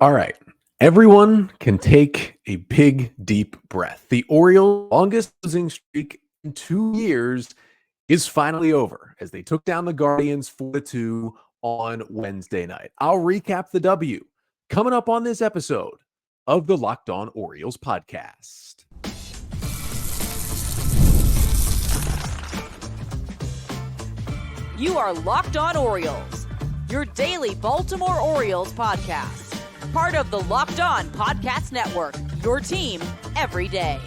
All right. Everyone can take a big, deep breath. The Orioles' longest losing streak in 2 years is finally over as they took down the Guardians 4-2 on Wednesday night. I'll recap the W coming up on this episode of the Locked On Orioles podcast. You are Locked On Orioles, your daily Baltimore Orioles podcast. Part of the Locked On Podcast Network, your team every day.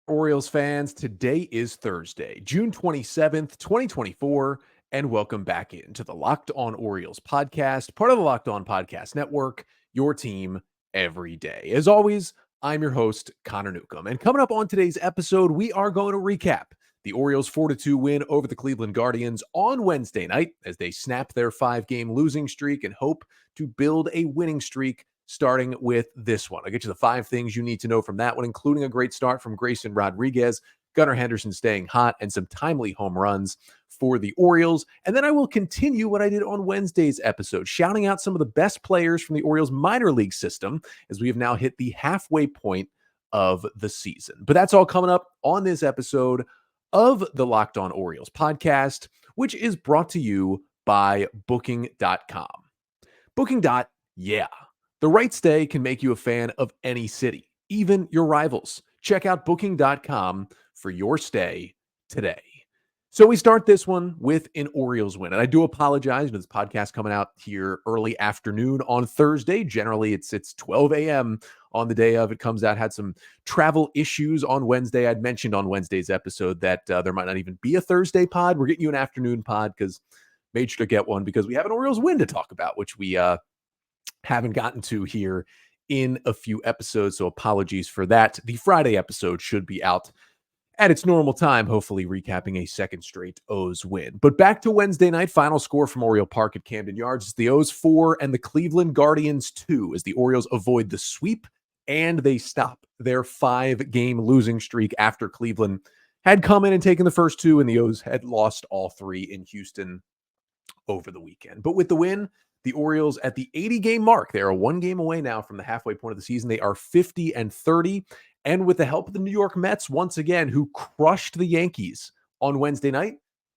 Orioles fans, today is Thursday, June 27th, 2024, and welcome back into the Locked On Orioles podcast, part of the Locked On Podcast Network, your team every day. As always, I'm your host, Connor Newcomb, and coming up on today's episode, we are going to recap the Orioles' 4-2 win over the Cleveland Guardians on Wednesday night as they snap their 5-game losing streak and hope to build a winning streak starting with this one. I'll get you the 5 things you need to know from that one, including a great start from Grayson Rodriguez, Gunnar Henderson staying hot, and some timely home runs for the Orioles. And then I will continue what I did on Wednesday's episode, shouting out some of the best players from the Orioles minor league system as we have now hit the halfway point of the season. But that's all coming up on this episode of the Locked On Orioles podcast, which is brought to you by Booking.com. Yeah. The right stay can make you a fan of any city, even your rivals. Check out Booking.com for your stay today. So we start this one with an Orioles win. And I do apologize. This podcast coming out here early afternoon on Thursday. Generally, it's 12 a.m. on the day of. It comes out. Had some travel issues on Wednesday. I'd mentioned on Wednesday's episode that there might not even be a Thursday pod. We're getting you an afternoon pod because made sure to get one because we have an Orioles win to talk about, which we haven't gotten to here in a few episodes. So apologies for that. The Friday episode should be out at its normal time, hopefully recapping a second straight O's win. But back to Wednesday night, final score from Oriole Park at Camden Yards. It's the O's 4 and the Cleveland Guardians 2 as the Orioles avoid the sweep and they stop their 5-game losing streak after Cleveland had come in and taken the first 2 and the O's had lost all 3 in Houston over the weekend. But with the win, the Orioles at the 80-game mark, they are 1 game away now from the halfway point of the season. They are 50-30. And with the help of the New York Mets, once again, who crushed the Yankees on Wednesday night,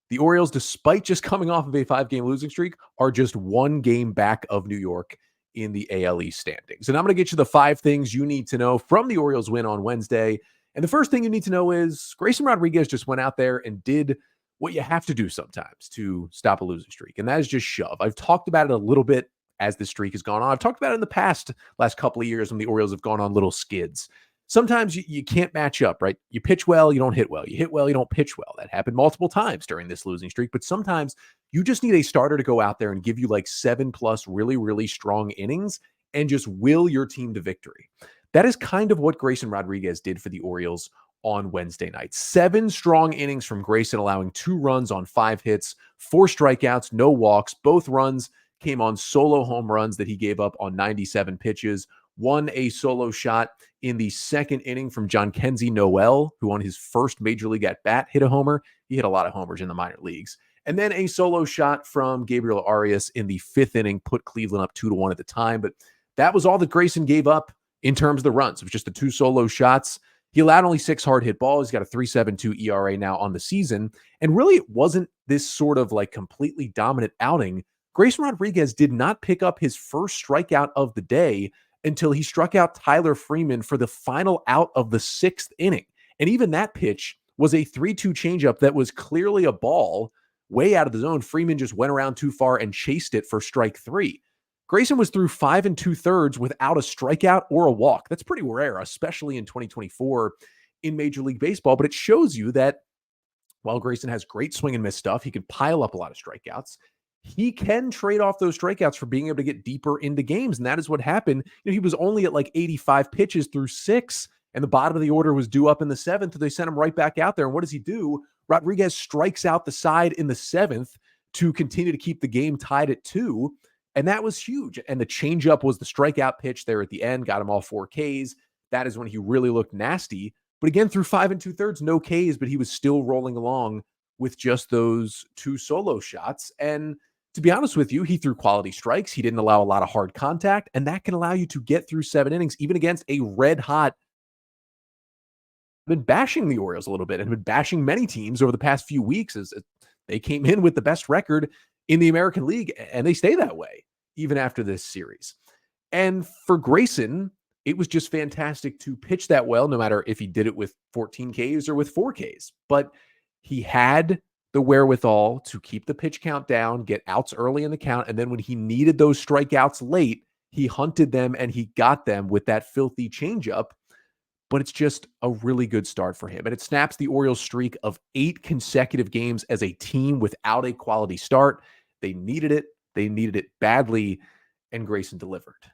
the Orioles, despite just coming off of a 5-game losing streak, are just 1 game back of New York in the AL East standings. And I'm going to get you the 5 things you need to know from the Orioles win on Wednesday. And the first thing you need to know is Grayson Rodriguez just went out there and did what you have to do sometimes to stop a losing streak, and that is just shove. I've talked about it a little bit as the streak has gone on. I've talked about it in the last couple of years when the Orioles have gone on little skids. Sometimes you can't match up, right? You pitch well, you don't hit well. You hit well, you don't pitch well. That happened multiple times during this losing streak, but sometimes you just need a starter to go out there and give you like 7+ really, really strong innings and just will your team to victory. That is kind of what Grayson Rodriguez did for the Orioles on Wednesday night. 7 strong innings from Grayson, allowing 2 runs on 5 hits, 4 strikeouts, no walks. Both runs came on solo home runs that he gave up on 97 pitches. 1 a solo shot in the second inning from Jhonkensy Noel, who on his first major league at bat hit a homer. He hit a lot of homers in the minor leagues. And then a solo shot from Gabriel Arias in the 5th inning, put Cleveland up 2-1 at the time. But that was all that Grayson gave up in terms of the runs. It was just the 2 solo shots. He allowed only 6 hard hit balls. He's got a 3.72 ERA now on the season. And really, it wasn't this sort of like completely dominant outing. Grayson Rodriguez did not pick up his first strikeout of the day until he struck out Tyler Freeman for the final out of the 6th inning. And even that pitch was a 3-2 changeup that was clearly a ball way out of the zone. Freeman just went around too far and chased it for strike 3. Grayson was through 5 2/3 without a strikeout or a walk. That's pretty rare, especially in 2024 in Major League Baseball. But it shows you that while Grayson has great swing and miss stuff, he can pile up a lot of strikeouts. He can trade off those strikeouts for being able to get deeper into games. And that is what happened. He was only at like 85 pitches through 6, and the bottom of the order was due up in the 7th. They sent him right back out there. And what does he do? Rodriguez strikes out the side in the 7th to continue to keep the game tied at 2. And that was huge. And the changeup was the strikeout pitch there at the end, got him all 4 Ks. That is when he really looked nasty. But again, through 5 2/3, no Ks, but he was still rolling along with just those 2 solo shots. And to be honest with you, he threw quality strikes. He didn't allow a lot of hard contact, and that can allow you to get through 7 innings, even against a red hot. Been bashing the Orioles a little bit and been bashing many teams over the past few weeks as they came in with the best record in the American League, and they stay that way even after this series. And for Grayson, it was just fantastic to pitch that well, no matter if he did it with 14 Ks or with 4 Ks. But he had the wherewithal to keep the pitch count down, get outs early in the count, and then when he needed those strikeouts late, he hunted them and he got them with that filthy changeup. But it's just a really good start for him. And it snaps the Orioles' streak of 8 consecutive games as a team without a quality start. They needed it. They needed it badly, and Grayson delivered.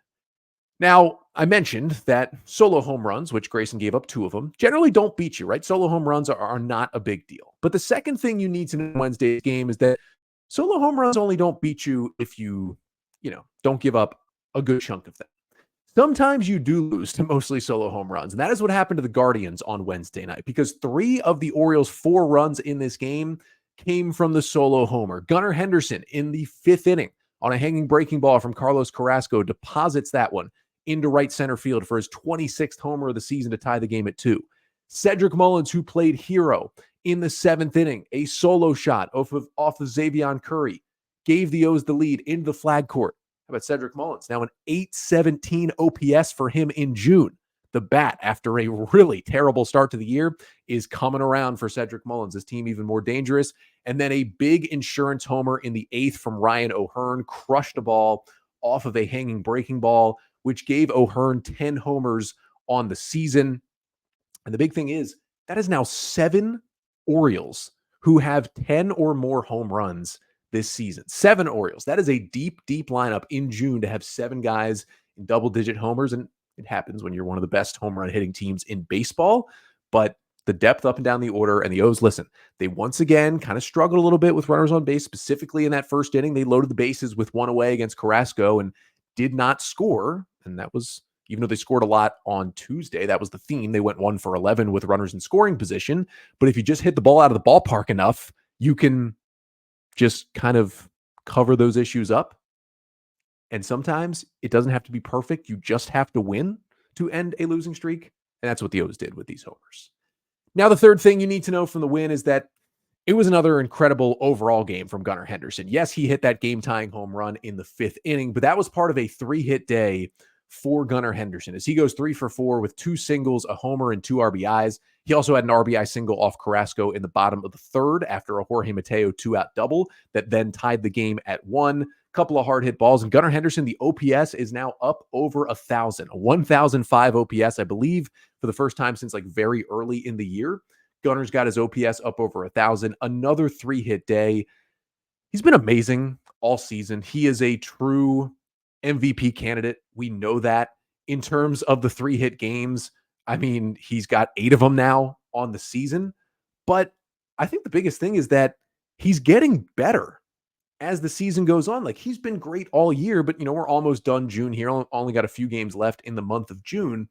Now, I mentioned that solo home runs, which Grayson gave up 2 of them, generally don't beat you, right? Solo home runs are not a big deal. But the second thing you need to know in Wednesday's game is that solo home runs only don't beat you if you don't give up a good chunk of them. Sometimes you do lose to mostly solo home runs, and that is what happened to the Guardians on Wednesday night, because 3 of the Orioles' 4 runs in this game came from the solo homer. Gunnar Henderson in the 5th inning on a hanging breaking ball from Carlos Carrasco deposits that one into right center field for his 26th homer of the season to tie the game at 2. Cedric Mullins, who played hero in the 7th inning, a solo shot off of Xavier Curry, gave the O's the lead into the flag court. How about Cedric Mullins? Now an 817 OPS for him in June. The bat, after a really terrible start to the year, is coming around for Cedric Mullins. His team even more dangerous. And then a big insurance homer in the 8th from Ryan O'Hearn crushed a ball off of a hanging breaking ball, which gave O'Hearn 10 homers on the season. And the big thing is that is now 7 Orioles who have 10 or more home runs this season. 7 Orioles. That is a deep, deep lineup in June to have 7 guys in double-digit homers. And it happens when you're one of the best home run hitting teams in baseball. But the depth up and down the order, and the O's, listen, they once again kind of struggled a little bit with runners on base, specifically in that first inning. They loaded the bases with 1 away against Carrasco and did not score. And that was, even though they scored a lot on Tuesday, that was the theme. They went 1 for 11 with runners in scoring position. But if you just hit the ball out of the ballpark enough, you can just kind of cover those issues up. And sometimes it doesn't have to be perfect. You just have to win to end a losing streak. And that's what the O's did with these homers. Now, the third thing you need to know from the win is that it was another incredible overall game from Gunnar Henderson. Yes, he hit that game-tying home run in the 5th inning, but that was part of a 3-hit day for Gunnar Henderson, as he goes 3 for 4 with 2 singles, a homer, and 2 RBIs. He also had an RBI single off Carrasco in the bottom of the 3rd after a Jorge Mateo 2-out double that then tied the game at 1. Couple of hard hit balls, and Gunnar Henderson, the OPS is now up over 1,000, a 1,005 OPS, I believe, for the first time since like very early in the year. Gunnar's got his OPS up over 1,000. Another 3-hit day. He's been amazing all season. He is a true MVP candidate. We know that. In terms of the 3-hit games, I mean, he's got 8 of them now on the season. But I think the biggest thing is that he's getting better as the season goes on. Like, he's been great all year, but we're almost done June here. Only got a few games left in the month of June.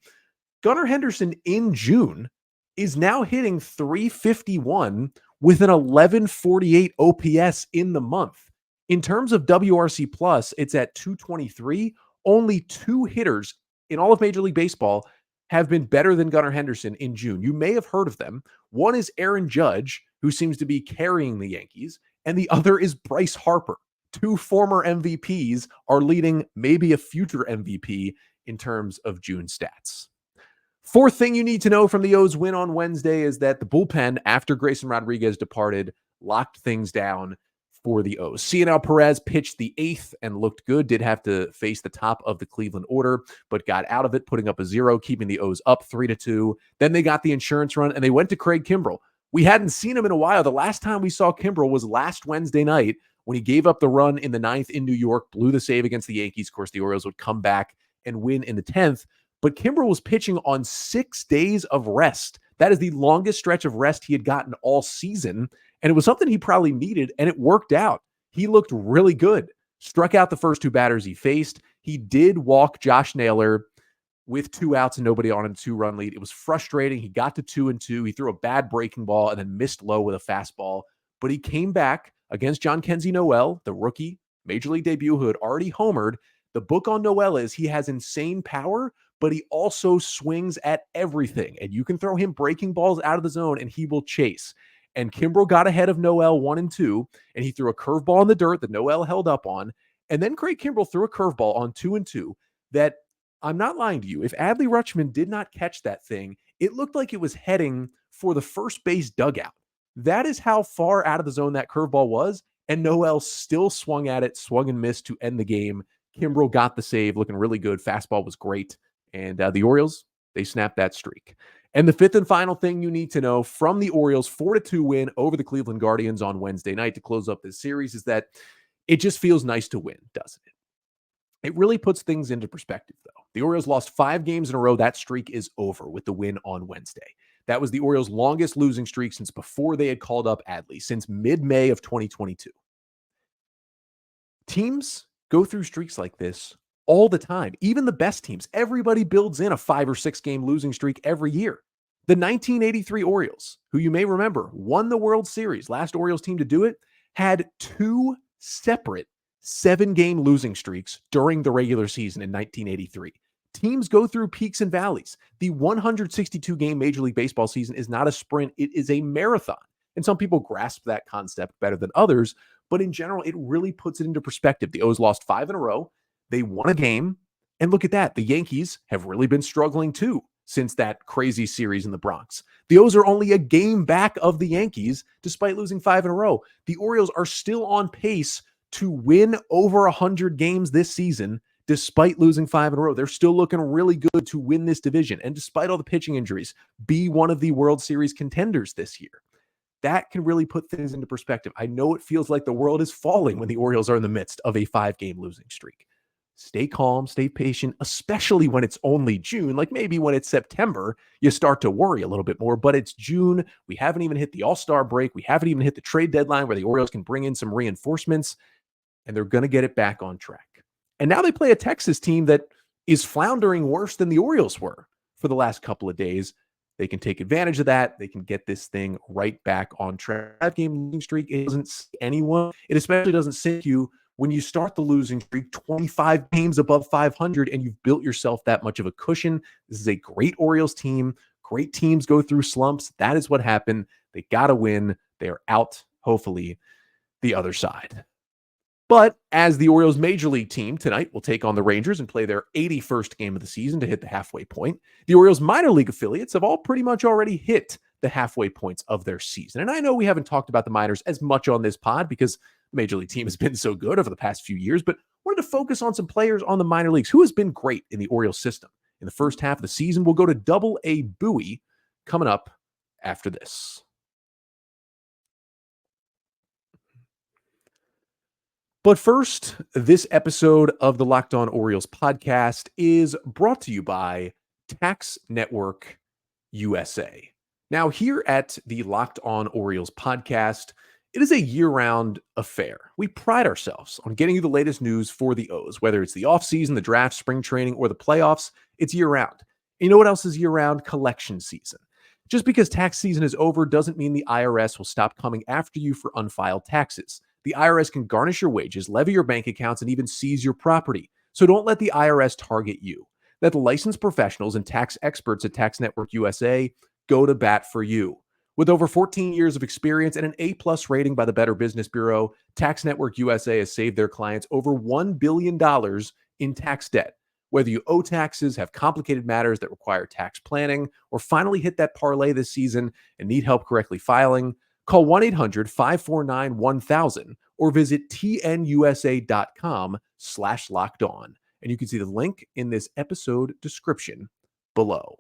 Gunnar Henderson in June is now hitting .351 with an 1148 OPS in the month. In terms of WRC plus, it's at 223. Only 2 hitters in all of Major League Baseball have been better than Gunnar Henderson in June. You may have heard of them. One is Aaron Judge, who seems to be carrying the Yankees, and the other is Bryce Harper. 2 former MVPs are leading maybe a future MVP in terms of June stats. Fourth thing you need to know from the O's win on Wednesday is that the bullpen, after Grayson Rodriguez departed, locked things down for the O's. Cionel Perez pitched the 8th and looked good, did have to face the top of the Cleveland order, but got out of it, putting up a 0, keeping the O's up 3-2. Then they got the insurance run, and they went to Craig Kimbrel. We hadn't seen him in a while. The last time we saw Kimbrel was last Wednesday night when he gave up the run in the 9th in New York, blew the save against the Yankees. Of course, the Orioles would come back and win in the 10th. But Kimbrel was pitching on 6 days of rest. That is the longest stretch of rest he had gotten all season. And it was something he probably needed, and it worked out. He looked really good. Struck out the first 2 batters he faced. He did walk Josh Naylor with 2 outs and nobody on a 2-run lead. It was frustrating. He got to 2-2. He threw a bad breaking ball and then missed low with a fastball. But he came back against John Kenzie Noel, the rookie, major league debut, who had already homered. The book on Noel is he has insane power, but he also swings at everything. And you can throw him breaking balls out of the zone and he will chase. And Kimbrel got ahead of Noel 1-2, and he threw a curveball in the dirt that Noel held up on. And then Craig Kimbrel threw a curveball on 2-2 that, I'm not lying to you, if Adley Rutschman did not catch that thing, it looked like it was heading for the first base dugout. That is how far out of the zone that curveball was. And Noel still swung at it, swung and missed to end the game. Kimbrel got the save, looking really good. Fastball was great. And the Orioles, they snapped that streak. And the fifth and final thing you need to know from the Orioles' 4-2 win over the Cleveland Guardians on Wednesday night to close up this series is that it just feels nice to win, doesn't it? It really puts things into perspective, though. The Orioles lost 5 games in a row. That streak is over with the win on Wednesday. That was the Orioles' longest losing streak since before they had called up Adley, since mid-May of 2022. Teams go through streaks like this all the time. Even the best teams, everybody builds in a 5 or 6 game losing streak every year. The 1983 Orioles, who you may remember won the World Series, last Orioles team to do it, had 2 separate 7-game losing streaks during the regular season in 1983. Teams go through peaks and valleys. The 162-game Major League Baseball season is not a sprint, it is a marathon. And some people grasp that concept better than others, but in general, it really puts it into perspective. The O's lost 5 in a row. They won a game. And look at that. The Yankees have really been struggling too since that crazy series in the Bronx. The O's are only a game back of the Yankees despite losing 5 in a row. The Orioles are still on pace to win over 100 games this season despite losing 5 in a row. They're still looking really good to win this division. And despite all the pitching injuries, be one of the World Series contenders this year. That can really put things into perspective. I know it feels like the world is falling when the Orioles are in the midst of a 5-game losing streak. Stay calm, stay patient, especially when it's only June. Like maybe when it's September, you start to worry a little bit more, but it's June. We haven't even hit the All-Star break. We haven't even hit the trade deadline where the Orioles can bring in some reinforcements, and they're going to get it back on track. And now they play a Texas team that is floundering worse than the Orioles were for the last couple of days. They can take advantage of that. They can get this thing right back on track. 5-game losing streak, it doesn't sink anyone. It especially doesn't sink you when you start the losing streak 25 games above 500 and you've built yourself that much of a cushion. This is a great Orioles team. Great teams go through slumps. That is what happened. They got to win. They are out, hopefully, the other side. But as the Orioles Major League team tonight will take on the Rangers and play their 81st game of the season to hit the halfway point, the Orioles minor league affiliates have all pretty much already hit the halfway points of their season. And I know we haven't talked about the minors as much on this pod because the Major League team has been so good over the past few years, but wanted to focus on some players on the minor leagues who has been great in the Orioles system. In the first half of the season, we'll go to Double-A Bowie coming up after this. But first, this episode of the Locked On Orioles podcast is brought to you by Tax Network USA. Now, here at the Locked On Orioles podcast, it is a year-round affair. We pride ourselves on getting you the latest news for the O's, whether it's the offseason, the draft, spring training, or the playoffs, it's year-round. And you know what else is year-round? Collection season. Just because tax season is over doesn't mean the IRS will stop coming after you for unfiled taxes. The IRS can garnish your wages, levy your bank accounts, and even seize your property. So don't let the IRS target you. Let the licensed professionals and tax experts at Tax Network USA go to bat for you. With over 14 years of experience and an A+ rating by the Better Business Bureau, Tax Network USA has saved their clients over $1 billion in tax debt. Whether you owe taxes, have complicated matters that require tax planning, or finally hit that parlay this season and need help correctly filing, call 1-800-549-1000 or visit tnusa.com/lockedon. And you can see the link in this episode description below.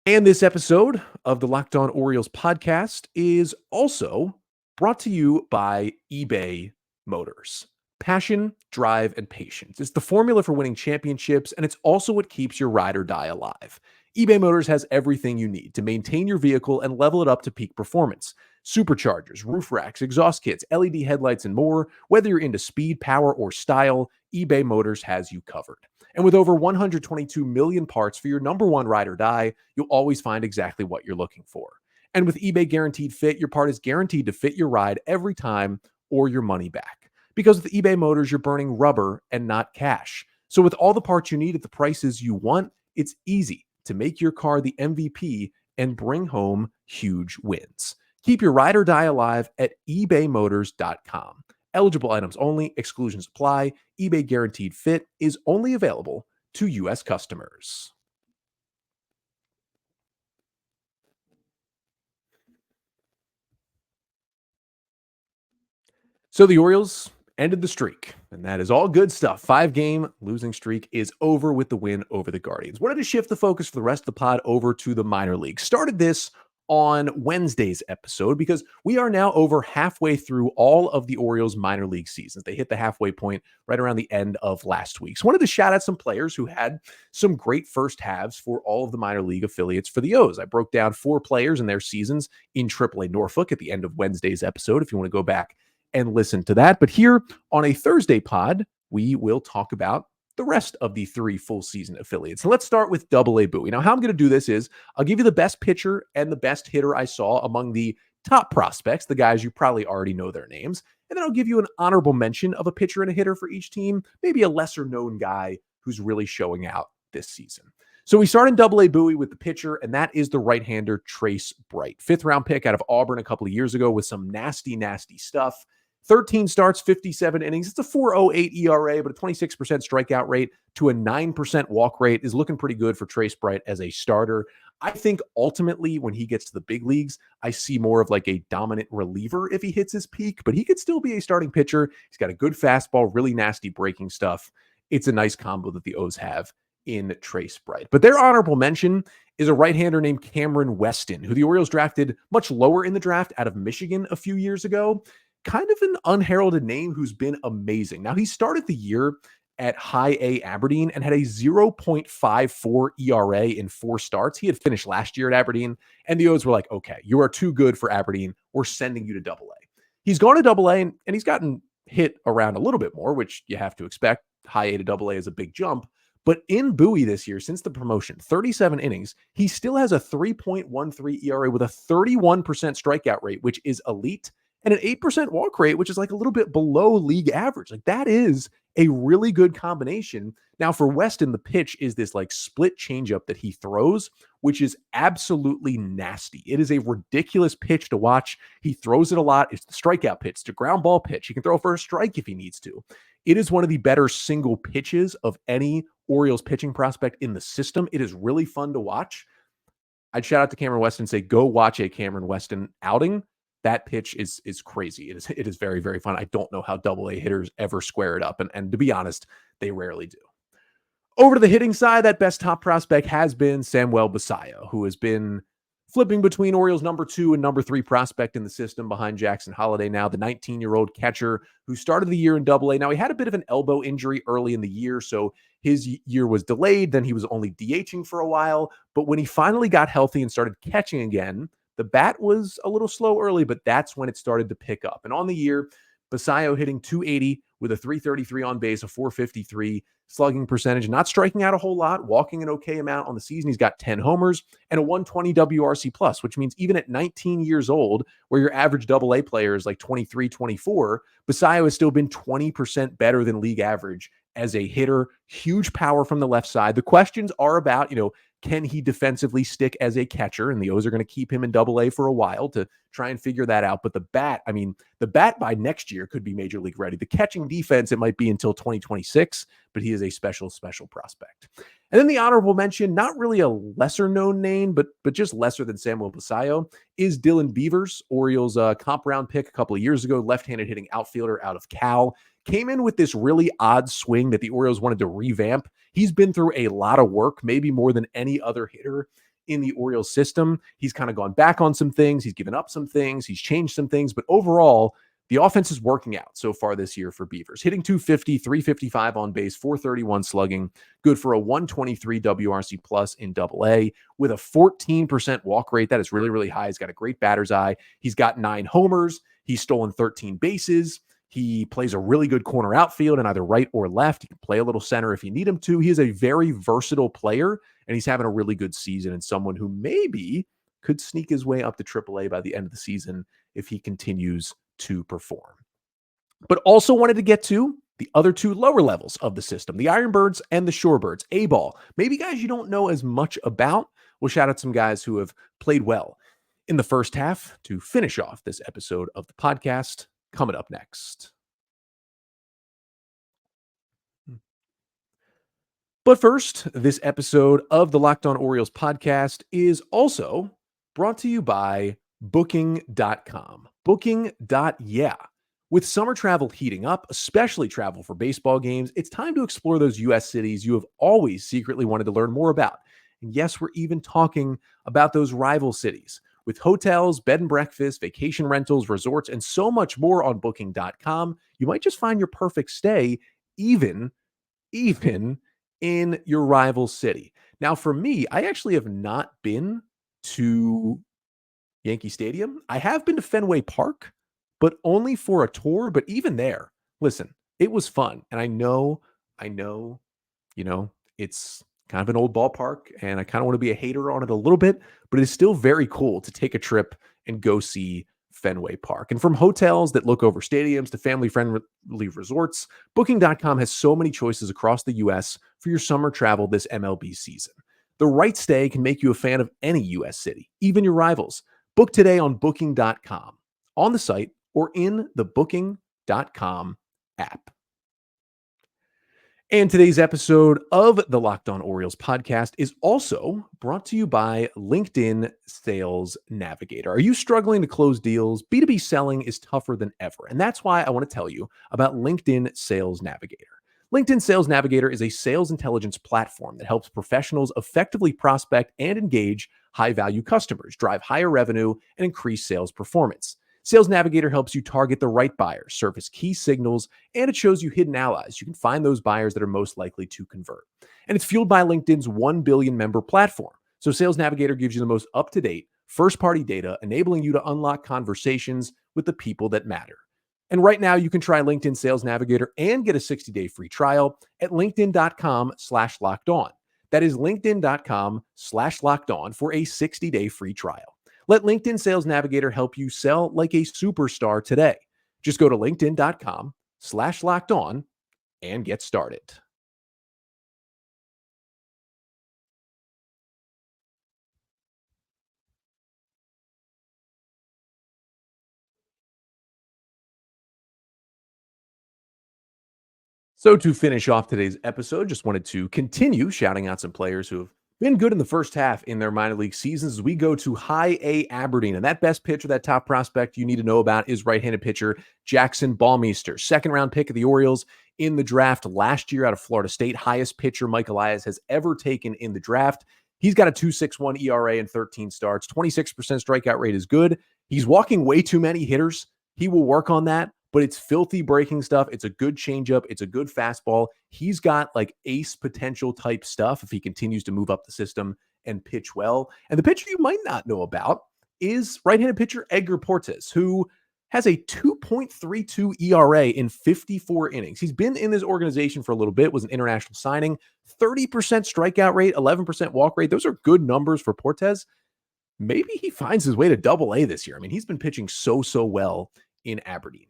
And this episode of the Locked On Orioles podcast is also brought to you by eBay Motors. Passion, drive, and patience. It's the formula for winning championships, and it's also what keeps your ride or die alive. eBay Motors has everything you need to maintain your vehicle and level it up to peak performance. Superchargers, roof racks, exhaust kits, LED headlights, and more. Whether you're into speed, power, or style, eBay Motors has you covered. And with over 122 million parts for your number one ride or die, you'll always find exactly what you're looking for. And with eBay Guaranteed Fit, your part is guaranteed to fit your ride every time or your money back. Because with eBay Motors, you're burning rubber and not cash. So with all the parts you need at the prices you want, it's easy to make your car the MVP and bring home huge wins. Keep your ride or die alive at ebaymotors.com. Eligible items only, exclusions apply. eBay Guaranteed Fit is only available to U.S. customers. So the Orioles ended the streak, and that is all good stuff. 5-game losing streak is over with the win over the Guardians. Wanted to shift the focus for the rest of the pod over to the minor league. Started this on Wednesday's episode because we are now over halfway through all of the Orioles minor league seasons. They hit the halfway point right around the end of last week. So wanted to shout out some players who had some great first halves for all of the minor league affiliates for the O's. I broke down 4 players and their seasons in AAA Norfolk at the end of Wednesday's episode if you want to go back and listen to that. But here on a Thursday pod, we will talk about the rest of the 3 full season affiliates. So let's start with AA Bowie. Now, how I'm going to do this is I'll give you the best pitcher and the best hitter I saw among the top prospects, the guys you probably already know their names. And then I'll give you an honorable mention of a pitcher and a hitter for each team, maybe a lesser known guy who's really showing out this season. So we start in AA Bowie with the pitcher, and that is the right-hander Trace Bright. 5th round pick out of Auburn a couple of years ago with some nasty, nasty stuff. 13 starts, 57 innings. It's a 4.08 ERA, but a 26% strikeout rate to a 9% walk rate is looking pretty good for Trace Bright as a starter. I think ultimately when he gets to the big leagues, I see more of like a dominant reliever if he hits his peak, but he could still be a starting pitcher. He's got a good fastball, really nasty breaking stuff. It's a nice combo that the O's have in Trace Bright. But their honorable mention is a right-hander named Cameron Weston, who the Orioles drafted much lower in the draft out of Michigan a few years ago. Kind of an unheralded name who's been amazing. Now, he started the year at high A Aberdeen and had a 0.54 ERA in 4 starts. He had finished last year at Aberdeen, and the O's were like, okay, you are too good for Aberdeen. We're sending you to AA. He's gone to AA, and he's gotten hit around a little bit more, which you have to expect. High A to AA is a big jump. But in Bowie this year, since the promotion, 37 innings, he still has a 3.13 ERA with a 31% strikeout rate, which is elite, and an 8% walk rate, which is like a little bit below league average. Like that is a really good combination. Now for Weston, the pitch is this like split changeup that he throws, which is absolutely nasty. It is a ridiculous pitch to watch. He throws it a lot. It's the strikeout pitch, it's a ground ball pitch. He can throw for a strike if he needs to. It is one of the better single pitches of any Orioles pitching prospect in the system. It is really fun to watch. I'd shout out to Cameron Weston and say, go watch a Cameron Weston outing. That pitch is crazy. It is very, very fun. I don't know how AA hitters ever square it up. And to be honest, they rarely do. Over to the hitting side, that best top prospect has been Samuel Basallo, who has been flipping between Orioles number 2 and number 3 prospect in the system behind Jackson Holliday now, the 19-year-old catcher who started the year in AA. Now, he had a bit of an elbow injury early in the year, so his year was delayed. Then he was only DHing for a while. But when he finally got healthy and started catching again, the bat was a little slow early, but that's when it started to pick up. And on the year, Basallo hitting 280 with a 333 on base, a 453 slugging percentage, not striking out a whole lot, walking an okay amount on the season. He's got 10 homers and a 120 WRC plus, which means even at 19 years old, where your average AA player is like 23, 24, Basallo has still been 20% better than league average as a hitter. Huge power from the left side. The questions are about, can he defensively stick as a catcher? And the O's are going to keep him in AA for a while to try and figure that out. But the bat by next year could be major league ready. The catching defense, it might be until 2026, but he is a special, special prospect. And then the honorable mention, not really a lesser known name, but just lesser than Samuel Basallo, is Dylan Beavers, Orioles comp round pick a couple of years ago, left-handed hitting outfielder out of Cal. Came in with this really odd swing that the Orioles wanted to revamp. He's been through a lot of work, maybe more than any other hitter in the Orioles system. He's kind of gone back on some things. He's given up some things. He's changed some things. But overall, the offense is working out so far this year for Beavers. Hitting 250, 355 on base, 431 slugging, good for a 123 WRC plus in AA with a 14% walk rate. That is really, really high. He's got a great batter's eye. He's got 9 homers. He's stolen 13 bases. He plays a really good corner outfield in either right or left. He can play a little center if you need him to. He is a very versatile player, and he's having a really good season and someone who maybe could sneak his way up to AAA by the end of the season if he continues to perform. But also wanted to get to the other two lower levels of the system, the Ironbirds and the Shorebirds, A-ball. Maybe guys you don't know as much about. We'll shout out some guys who have played well in the first half to finish off this episode of the podcast. Coming up next. But first, this episode of the Locked On Orioles podcast is also brought to you by Booking.com. Booking.yeah. With summer travel heating up, especially travel for baseball games, it's time to explore those U.S. cities you have always secretly wanted to learn more about. And yes, we're even talking about those rival cities. With hotels, bed and breakfast, vacation rentals, resorts, and so much more on Booking.com, you might just find your perfect stay, even in your rival city. Now, for me, I actually have not been to Yankee Stadium. I have been to Fenway Park, but only for a tour. But even there, listen, it was fun. And I know, it's kind of an old ballpark and I kind of want to be a hater on it a little bit, but it's still very cool to take a trip and go see Fenway Park. And from hotels that look over stadiums to family-friendly resorts, Booking.com has so many choices across the U.S. for your summer travel this MLB season. The right stay can make you a fan of any U.S. city, even your rivals. Book today on Booking.com, on the site, or in the Booking.com app. And today's episode of the Locked On Orioles podcast is also brought to you by LinkedIn Sales Navigator. Are you struggling to close deals? B2B selling is tougher than ever. And that's why I want to tell you about LinkedIn Sales Navigator. LinkedIn Sales Navigator is a sales intelligence platform that helps professionals effectively prospect and engage high-value customers, drive higher revenue, and increase sales performance. Sales Navigator helps you target the right buyers, surface key signals, and it shows you hidden allies. You can find those buyers that are most likely to convert. And it's fueled by LinkedIn's 1 billion member platform. So Sales Navigator gives you the most up-to-date, first-party data, enabling you to unlock conversations with the people that matter. And right now, you can try LinkedIn Sales Navigator and get a 60-day free trial at linkedin.com/lockedon. That is linkedin.com/lockedon for a 60-day free trial. Let LinkedIn Sales Navigator help you sell like a superstar today. Just go to linkedin.com/lockedon and get started. So to finish off today's episode, just wanted to continue shouting out some players who have been good in the first half in their minor league seasons as we go to High A Aberdeen. And that best pitcher, that top prospect you need to know about is right-handed pitcher Jackson Ballmeister. Second-round pick of the Orioles in the draft last year out of Florida State. Highest pitcher Mike Elias has ever taken in the draft. He's got a 2.61 ERA and 13 starts. 26% strikeout rate is good. He's walking way too many hitters. He will work on that, but it's filthy breaking stuff. It's a good changeup. It's a good fastball. He's got like ace potential type stuff if he continues to move up the system and pitch well. And the pitcher you might not know about is right-handed pitcher Edgar Portes, who has a 2.32 ERA in 54 innings. He's been in this organization for a little bit, was an international signing, 30% strikeout rate, 11% walk rate. Those are good numbers for Portes. Maybe he finds his way to Double-A this year. I mean, he's been pitching so well in Aberdeen.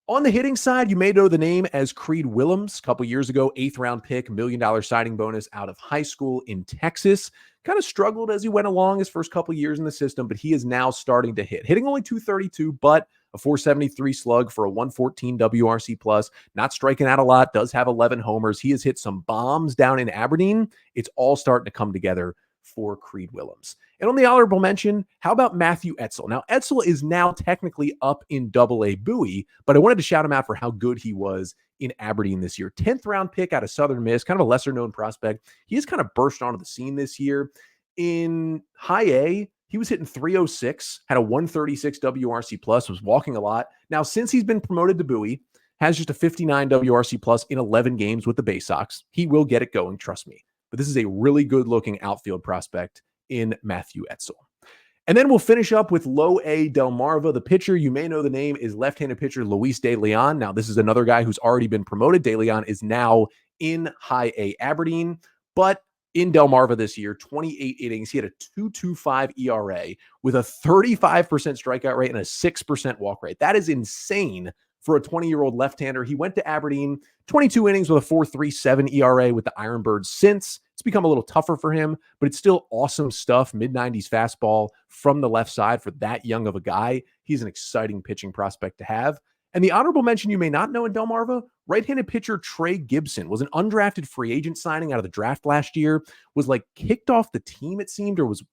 On the hitting side, you may know the name as Creed Willems. A couple years ago, 8th-round pick, $1 million signing bonus out of high school in Texas. Kind of struggled as he went along his first couple years in the system, but he is now starting to hit. Hitting only 232, but a 473 slug for a 114 WRC+. Not striking out a lot, does have 11 homers. He has hit some bombs down in Aberdeen. It's all starting to come together for Creed Willems. And on the honorable mention, how about Matthew Etzel? Now, Etzel is now technically up in Double-A Bowie, but I wanted to shout him out for how good he was in Aberdeen this year. 10th round pick out of Southern Miss, kind of a lesser known prospect. He has kind of burst onto the scene this year. In High A, he was hitting 306, had a 136 WRC+, was walking a lot. Now, since he's been promoted to Bowie, has just a 59 WRC+ in 11 games with the Bay Sox. He will get it going, trust me. But this is a really good-looking outfield prospect in Matthew Etzel. And then we'll finish up with Low A Delmarva. The pitcher, you may know the name, is left-handed pitcher Luis De Leon. Now, this is another guy who's already been promoted. De Leon is now in High A Aberdeen. But in Delmarva this year, 28 innings. He had a 2.25 ERA with a 35% strikeout rate and a 6% walk rate. That is insane for a 20-year-old left-hander. He went to Aberdeen, 22 innings with a 4.37 ERA with the Ironbirds since. It's become a little tougher for him, but it's still awesome stuff. Mid-90s fastball from the left side for that young of a guy. He's an exciting pitching prospect to have. And the honorable mention you may not know in Delmarva, right-handed pitcher Trey Gibson was an undrafted free agent signing out of the draft last year, was like kicked off the team, it seemed, or was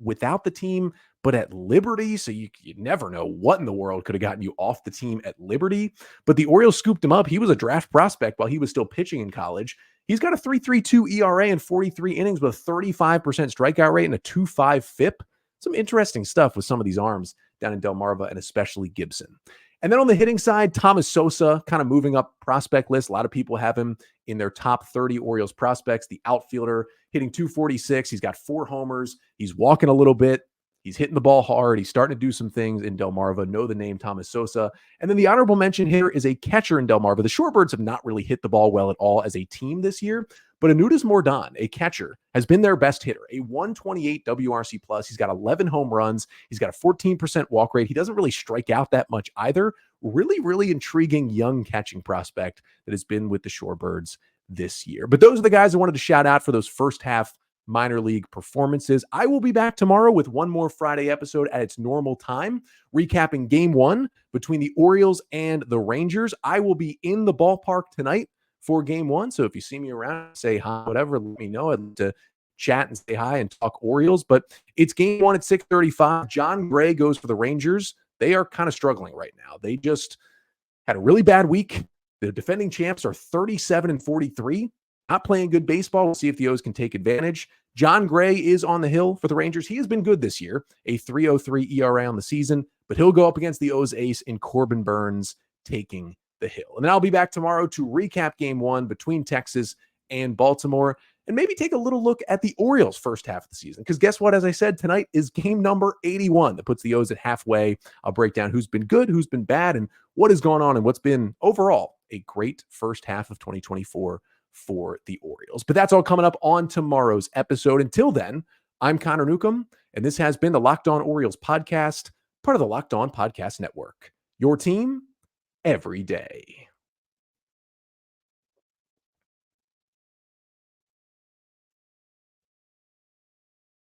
without the team, but at Liberty. So you never know what in the world could have gotten you off the team at Liberty. But the Orioles scooped him up. He was a draft prospect while he was still pitching in college. He's got a 3.32 ERA in 43 innings with a 35% strikeout rate and a 2.5 FIP. Some interesting stuff with some of these arms down in Delmarva and especially Gibson. And then on the hitting side, Thomas Sosa kind of moving up prospect list. A lot of people have him in their top 30 Orioles prospects. The outfielder hitting 246. He's got 4 homers. He's walking a little bit. He's hitting the ball hard. He's starting to do some things in Delmarva. Know the name Thomas Sosa. And then the honorable mention here is a catcher in Delmarva. The Shorebirds have not really hit the ball well at all as a team this year, but Anudas Mordan, a catcher, has been their best hitter, a 128 WRC plus. He's got 11 home runs. He's got a 14% walk rate. He doesn't really strike out that much either. Really, really intriguing young catching prospect that has been with the Shorebirds this year. But those are the guys I wanted to shout out for those first half minor league performances. I will be back tomorrow with one more Friday episode at its normal time, recapping game 1 between the Orioles and the Rangers. I will be in the ballpark tonight for game 1. So if you see me around, say hi, whatever, let me know. I'd love to chat and say hi and talk Orioles. But it's game 1 at 6:35. John Gray goes for the Rangers. They are kind of struggling right now. They just had a really bad week. The defending champs are 37-43. Not playing good baseball. We'll see if the O's can take advantage. John Gray is on the hill for the Rangers. He has been good this year, a 3.03 ERA on the season, but he'll go up against the O's ace in Corbin Burns taking the hill. And then I'll be back tomorrow to recap game 1 between Texas and Baltimore and maybe take a little look at the Orioles' first half of the season. Because guess what? As I said, tonight is game number 81 that puts the O's at halfway. I'll break down who's been good, who's been bad, and what has gone on and what's been overall a great first half of 2024 for the Orioles. But that's all coming up on tomorrow's episode. Until then, I'm Connor Newcomb, and this has been the Locked On Orioles podcast, part of the Locked On Podcast Network. Your team every day.